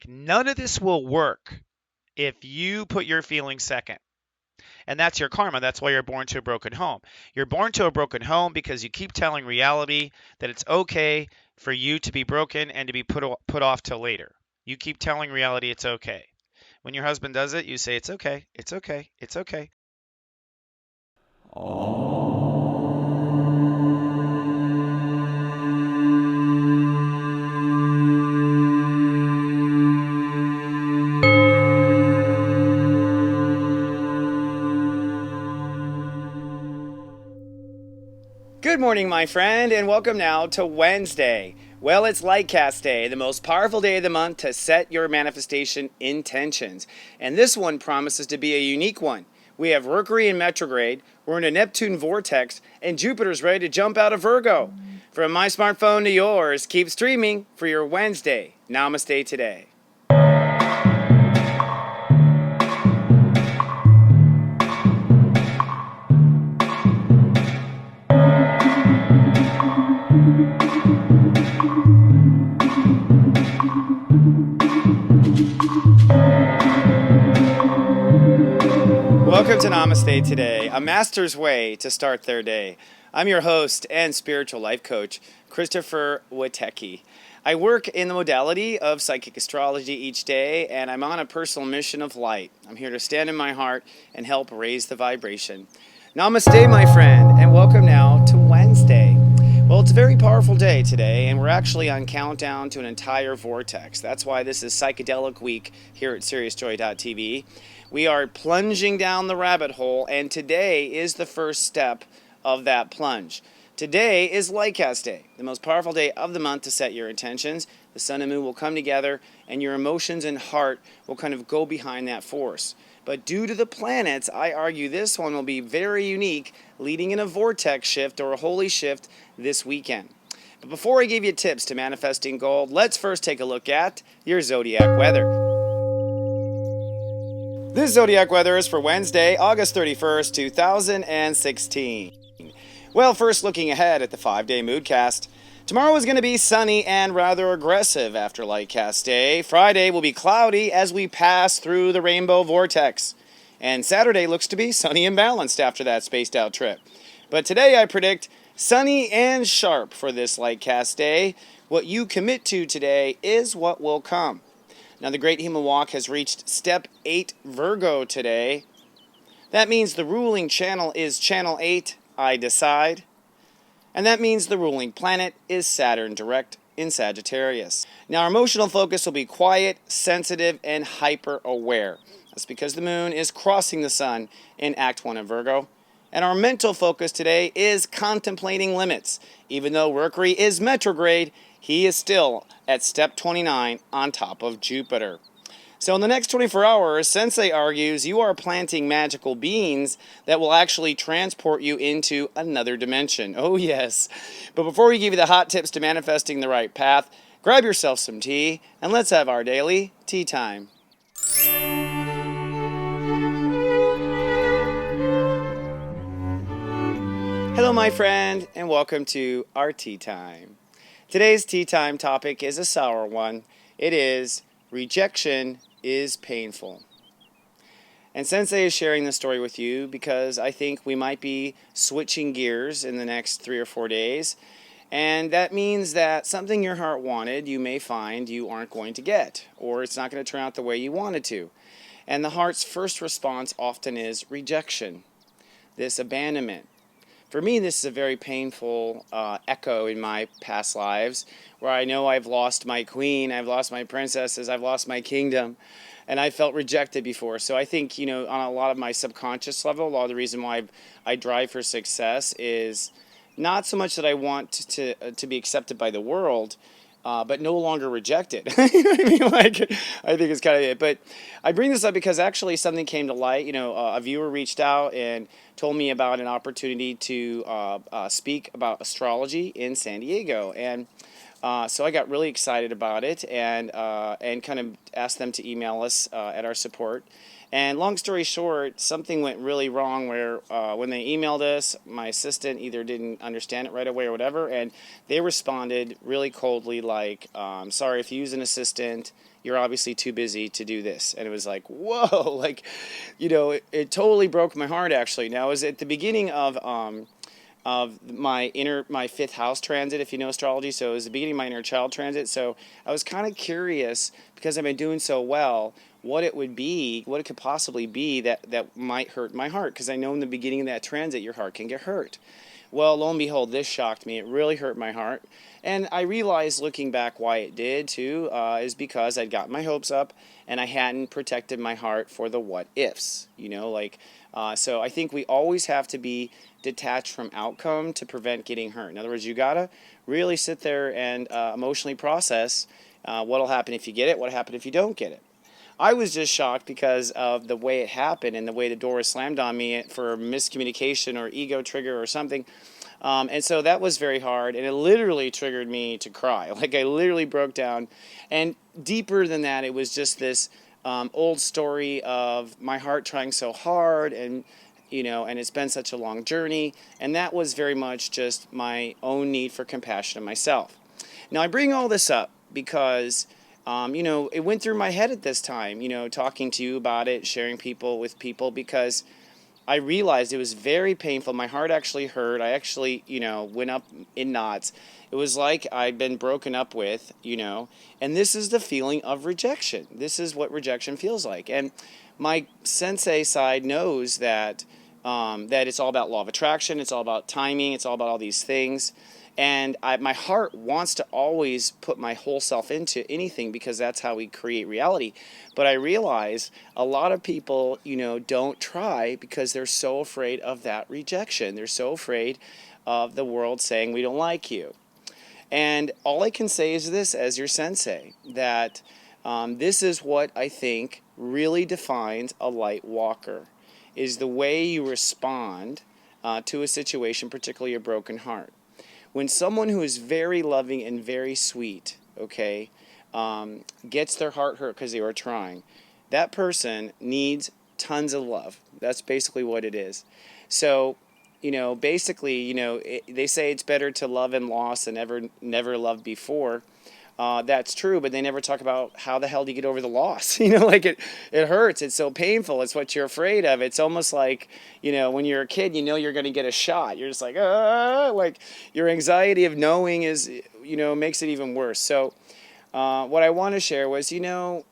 Like, none of this will work if you put your feelings second. And that's your karma. That's why you're born to a broken home. You're born to a broken home because you keep telling reality that it's okay for you to be broken and to be put off till later. You keep telling reality it's okay. When your husband does it, you say it's okay, it's okay, it's okay. Good morning, my friend, and welcome now to Wednesday. Well, it's Lightcast Day, the most powerful day of the month to set your manifestation intentions. And this one promises to be a unique one. We have Mercury in retrograde, we're in a Neptune vortex, and Jupiter's ready to jump out of Virgo. From my smartphone to yours, keep streaming for your Wednesday. Namaste today. Welcome to Namaste today, a master's way to start their day. I'm your host and spiritual life coach, Christopher Witecki. I work in the modality of psychic astrology each day, and I'm on a personal mission of light. I'm here to stand in my heart and help raise the vibration. Namaste, my friend, and welcome now to Wednesday. Well, it's a very powerful day today, and we're actually on countdown to an entire vortex. That's why this is Psychedelic Week here at SeriousJoy.tv. We are plunging down the rabbit hole, and today is the first step of that plunge. Today is Lightcast Day, the most powerful day of the month to set your intentions. The sun and moon will come together, and your emotions and heart will kind of go behind that force. But due to the planets, I argue this one will be very unique, leading in a vortex shift or a holy shift this weekend. But before I give you tips to manifesting gold, let's first take a look at your Zodiac Weather. This Zodiac Weather is for Wednesday, August 31st, 2016. Well, first looking ahead at the 5-day moodcast. Tomorrow is going to be sunny and rather aggressive after Lightcast Day. Friday will be cloudy as we pass through the rainbow vortex. And Saturday looks to be sunny and balanced after that spaced out trip. But today I predict sunny and sharp for this Lightcast Day. What you commit to today is what will come. Now the Great Human Walk has reached Step 8 Virgo today. That means the ruling channel is Channel 8, I Decide. And that means the ruling planet is Saturn direct in Sagittarius. Now our emotional focus will be quiet, sensitive, and hyper-aware. That's because the moon is crossing the sun in Act 1 of Virgo. And our mental focus today is contemplating limits. Even though Mercury is retrograde, he is still at step 29 on top of Jupiter. So in the next 24 hours, Sensei argues you are planting magical beans that will actually transport you into another dimension. Oh yes. But before we give you the hot tips to manifesting the right path, grab yourself some tea and let's have our daily tea time. Hello my friend, and welcome to our tea time. Today's tea time topic is a sour one. It is rejection is painful. And Sensei is sharing this story with you because I think we might be switching gears in the next 3 or 4 days. And that means that something your heart wanted, you may find you aren't going to get, or it's not going to turn out the way you wanted to. And the heart's first response often is rejection, this abandonment. For me, this is a very painful echo in my past lives where I know I've lost my queen, I've lost my princesses, I've lost my kingdom, and I felt rejected before. So I think, on a lot of my subconscious level, a lot of the reason why I drive for success is not so much that I want to be accepted by the world, but no longer rejected. You know what I mean? I think it's kind of it. But I bring this up because actually something came to light. A viewer reached out and told me about an opportunity to speak about astrology in San Diego. And So I got really excited about it and kind of asked them to email us at our support. And long story short, something went really wrong where when they emailed us, my assistant either didn't understand it right away or whatever, and they responded really coldly like, sorry, if you use an assistant, you're obviously too busy to do this. And it was like, whoa, like, it totally broke my heart actually. Now, it was at the beginning of my fifth house transit, if you know astrology. So it was the beginning of my inner child transit. So I was kind of curious, because I've been doing so well, what it could possibly be that might hurt my heart. Because I know in the beginning of that transit, your heart can get hurt. Well, lo and behold, this shocked me. It really hurt my heart. And I realized looking back why it did too, is because I'd gotten my hopes up and I hadn't protected my heart for the what ifs. So I think we always have to be detached from outcome to prevent getting hurt. In other words, you gotta really sit there and emotionally process what'll happen if you get it, what'll happen if you don't get it. I was just shocked because of the way it happened and the way the door was slammed on me for miscommunication or ego trigger or something. And so that was very hard, and it literally triggered me to cry. Like, I literally broke down. And deeper than that, it was just this old story of my heart trying so hard, and it's been such a long journey. And that was very much just my own need for compassion of myself. Now, I bring all this up because it went through my head at this time, talking to you about it, sharing with people, because I realized it was very painful. My heart actually hurt. I actually, went up in knots. It was like I'd been broken up with, and this is the feeling of rejection. This is what rejection feels like. And my Sensei side knows that it's all about law of attraction. It's all about timing. It's all about all these things. And my heart wants to always put my whole self into anything because that's how we create reality. But I realize a lot of people, don't try because they're so afraid of that rejection. They're so afraid of the world saying we don't like you. And all I can say is this, as your sensei, that this is what I think really defines a light walker, is the way you respond to a situation, particularly a broken heart. When someone who is very loving and very sweet, gets their heart hurt because they were trying, that person needs tons of love. That's basically what it is. So, basically, they say it's better to love and loss than never love before. That's true, but they never talk about how the hell do you get over the loss. It hurts. It's so painful. It's what you're afraid of. It's almost like, when you're a kid, you're going to get a shot. You're just like, like your anxiety of knowing is, makes it even worse. So what I want to share was, you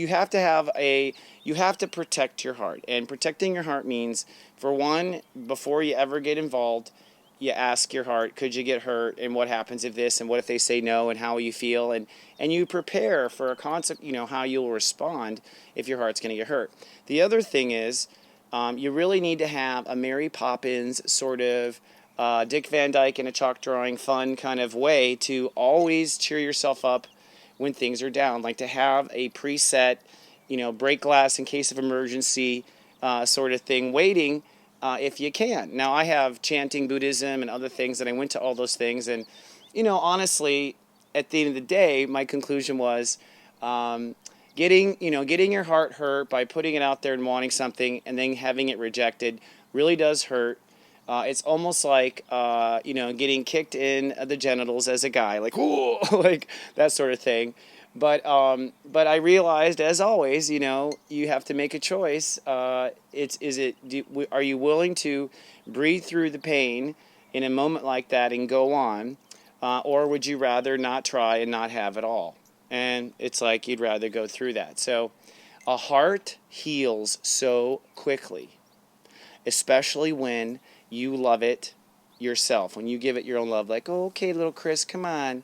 have to protect your heart. And protecting your heart means, for one, before you ever get involved, you ask your heart, could you get hurt, and what happens if this, and what if they say no, and how will you feel, and you prepare for a concept, how you'll respond if your heart's going to get hurt. The other thing is, you really need to have a Mary Poppins sort of Dick Van Dyke in a chalk drawing fun kind of way to always cheer yourself up when things are down, like to have a preset, break glass in case of emergency sort of thing waiting. If you can. Now, I have chanting Buddhism and other things, and I went to all those things. And, honestly, at the end of the day, my conclusion was getting your heart hurt by putting it out there and wanting something and then having it rejected really does hurt. It's almost like, getting kicked in the genitals as a guy, like, ooh, like that sort of thing. But I realized, as always, you have to make a choice. Are you willing to breathe through the pain in a moment like that and go on, or would you rather not try and not have it all? And it's like you'd rather go through that. So a heart heals so quickly, especially when you love it yourself, when you give it your own love, like, oh, okay, little Chris, come on.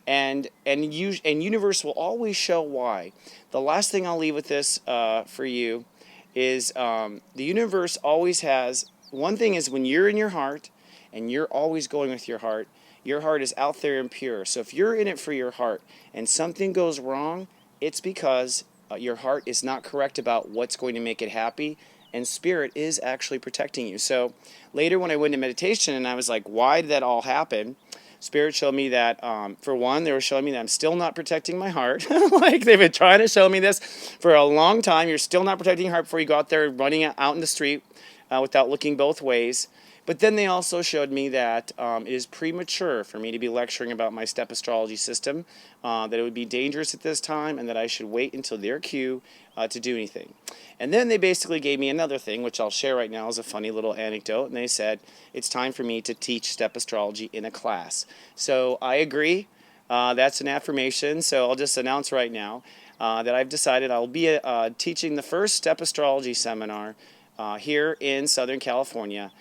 And universe will always show why. The last thing I'll leave with this for you is the universe always has, one thing is when you're in your heart and you're always going with your heart is out there and pure. So if you're in it for your heart and something goes wrong, it's because your heart is not correct about what's going to make it happy, and spirit is actually protecting you. So later when I went into meditation and I was like, why did that all happen? Spirit showed me that, for one, they were showing me that I'm still not protecting my heart. Like, they've been trying to show me this for a long time. You're still not protecting your heart before you go out there running out in the street without looking both ways. But then they also showed me that it is premature for me to be lecturing about my step astrology system, that it would be dangerous at this time, and that I should wait until their cue to do anything. And then they basically gave me another thing, which I'll share right now as a funny little anecdote, and they said it's time for me to teach step astrology in a class. So I agree. That's an affirmation, so I'll just announce right now that I've decided I'll be teaching the first step astrology seminar here in Southern California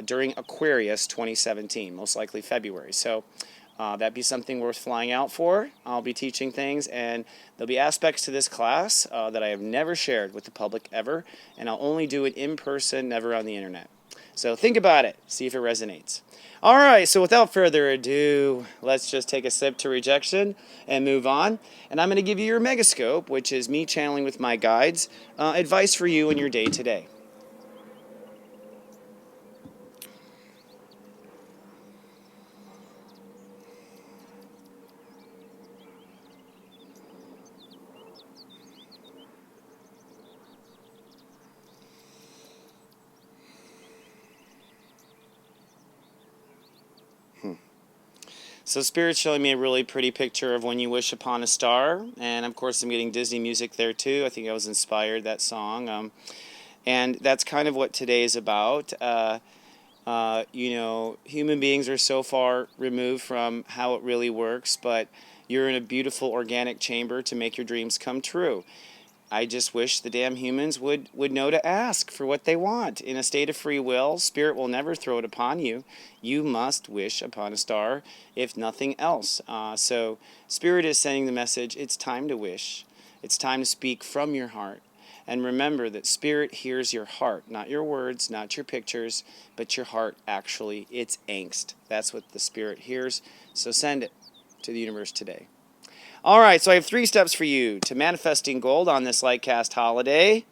during Aquarius 2017, most likely February. So that'd be something worth flying out for. I'll be teaching things, and there'll be aspects to this class that I have never shared with the public ever, and I'll only do it in person, never on the internet. So think about it, see if it resonates. All right, so without further ado, let's just take a sip to rejection and move on. And I'm going to give you your megascope, which is me channeling with my guides, advice for you in your day today. So Spirit's showing me a really pretty picture of When You Wish Upon a Star, and of course I'm getting Disney music there too. I think I was inspired, that song, and that's kind of what today is about. You know, human beings are so far removed from how it really works, but you're in a beautiful organic chamber to make your dreams come true. I just wish the damn humans would know to ask for what they want. In a state of free will, Spirit will never throw it upon you. You must wish upon a star, if nothing else. So Spirit is sending the message, it's time to wish. It's time to speak from your heart. And remember that Spirit hears your heart, not your words, not your pictures, but your heart actually. It's angst. That's what the Spirit hears. So send it to the universe today. All right, so I have 3 steps for you to manifesting gold on this Lightcast holiday.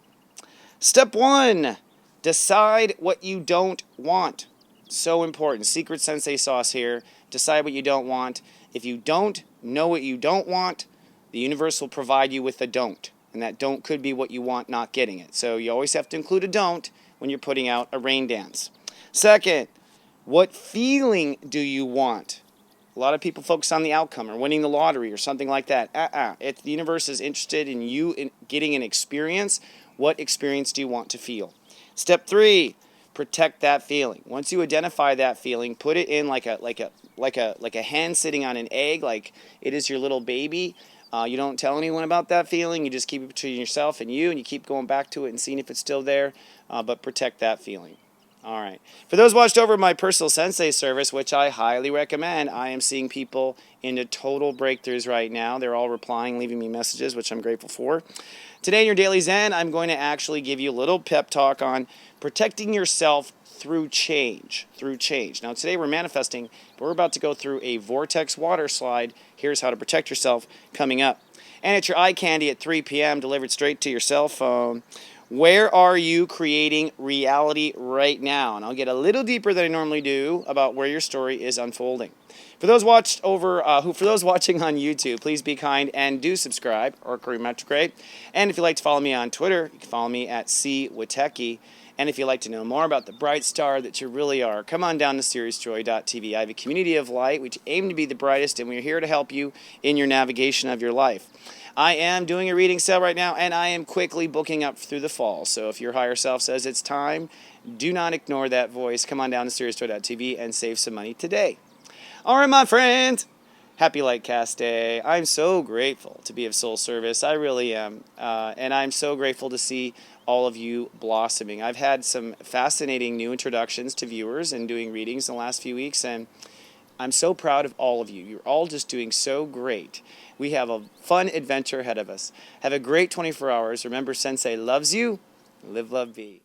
Step 1, decide what you don't want. So important. Secret Sensei sauce here. Decide what you don't want. If you don't know what you don't want, the universe will provide you with a don't. And that don't could be what you want not getting it. So you always have to include a don't when you're putting out a rain dance. Second, what feeling do you want? A lot of people focus on the outcome or winning the lottery or something like that. If the universe is interested in you getting an experience, what experience do you want to feel? Step 3, protect that feeling. Once you identify that feeling, put it in like a hen sitting on an egg, like it is your little baby. You don't tell anyone about that feeling. You just keep it between yourself and you keep going back to it and seeing if it's still there, but protect that feeling. All right. For those watched over my personal Sensei service, which I highly recommend, I am seeing people into total breakthroughs right now. They're all replying, leaving me messages, which I'm grateful for. Today in your Daily Zen, I'm going to actually give you a little pep talk on protecting yourself through change. Now, today we're manifesting, but we're about to go through a vortex water slide. Here's how to protect yourself coming up. And it's your eye candy at 3 p.m. delivered straight to your cell phone. Where are you creating reality right now? And I'll get a little deeper than I normally do about where your story is unfolding. For those watching on YouTube, please be kind and do subscribe or retrograde. And if you'd like to follow me on Twitter, you can follow me at CWitecki. And if you'd like to know more about the bright star that you really are, come on down to SiriusJoy.tv. I have a community of light which aim to be the brightest, and we're here to help you in your navigation of your life. I am doing a reading sale right now, and I am quickly booking up through the fall. So if your higher self says it's time, do not ignore that voice. Come on down to SiriusJoy.tv and save some money today. All right, my friends. Happy Lightcast Day. I'm so grateful to be of soul service. I really am. And I'm so grateful to see all of you blossoming. I've had some fascinating new introductions to viewers and doing readings in the last few weeks, and I'm so proud of all of you. You're all just doing so great. We have a fun adventure ahead of us. Have a great 24 hours. Remember, Sensei loves you. Live, love, be.